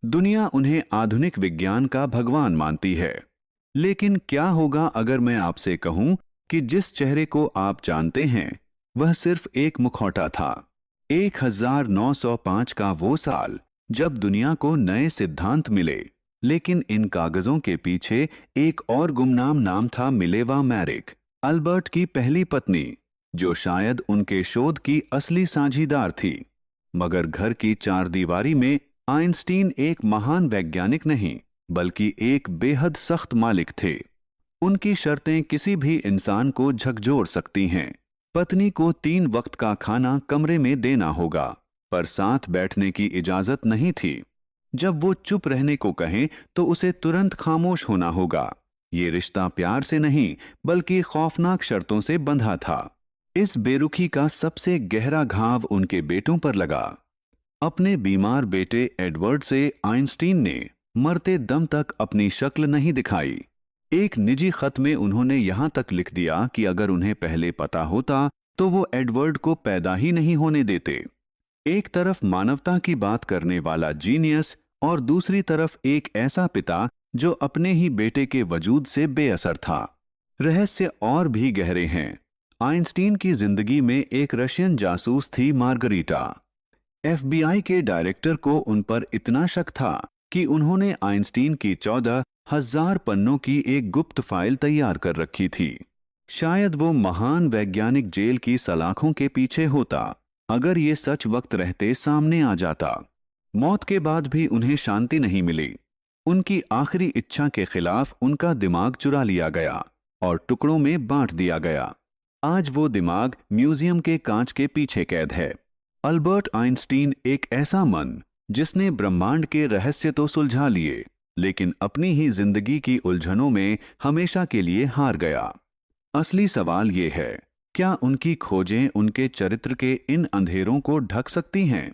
दुनिया उन्हें आधुनिक विज्ञान का भगवान मानती है। लेकिन क्या होगा अगर मैं आपसे कहूं कि जिस चेहरे को आप जानते हैं वह सिर्फ एक मुखौटा था। 1905 का वो साल जब दुनिया को नए सिद्धांत मिले, लेकिन इन कागजों के पीछे एक और गुमनाम नाम था, मिलेवा मैरिक, अल्बर्ट की पहली पत्नी, जो शायद उनके शोध की असली साझीदार थी। मगर घर की चार दीवारी में आइंस्टीन एक महान वैज्ञानिक नहीं, बल्कि एक बेहद सख्त मालिक थे। उनकी शर्तें किसी भी इंसान को झकझोर सकती हैं। पत्नी को 3 वक्त का खाना कमरे में देना होगा, पर साथ बैठने की इजाजत नहीं थी। जब वो चुप रहने को कहें तो उसे तुरंत खामोश होना होगा। ये रिश्ता प्यार से नहीं, बल्कि खौफनाक शर्तों से बंधा था। इस बेरुखी का सबसे गहरा घाव उनके बेटों पर लगा। अपने बीमार बेटे एडवर्ड से आइंस्टीन ने मरते दम तक अपनी शक्ल नहीं दिखाई। एक निजी खत में उन्होंने यहां तक लिख दिया कि अगर उन्हें पहले पता होता तो वो एडवर्ड को पैदा ही नहीं होने देते। एक तरफ मानवता की बात करने वाला जीनियस और दूसरी तरफ एक ऐसा पिता जो अपने ही बेटे के वजूद से बेअसर था। रहस्य और भी गहरे हैं। आइंस्टीन की जिंदगी में एक रशियन जासूस थी, मार्गरीटा। एफबीआई के डायरेक्टर को उन पर इतना शक था कि उन्होंने आइंस्टीन की 14,000 पन्नों की एक गुप्त फाइल तैयार कर रखी थी। शायद वो महान वैज्ञानिक जेल की सलाखों के पीछे होता। अगर ये सच वक्त रहते सामने आ जाता। मौत के बाद भी उन्हें शांति नहीं मिली। उनकी आखिरी इच्छा के खिलाफ उनका दिमाग चुरा लिया गया और टुकड़ों में बांट दिया गया। आज वो दिमाग म्यूजियम के कांच के पीछे कैद है। अल्बर्ट आइंस्टीन एक ऐसा मन जिसने ब्रह्मांड के रहस्य तो सुलझा लिए, लेकिन अपनी ही जिंदगी की उलझनों में हमेशा के लिए हार गया। असली सवाल ये है, क्या उनकी खोजें उनके चरित्र के इन अंधेरों को ढक सकती हैं?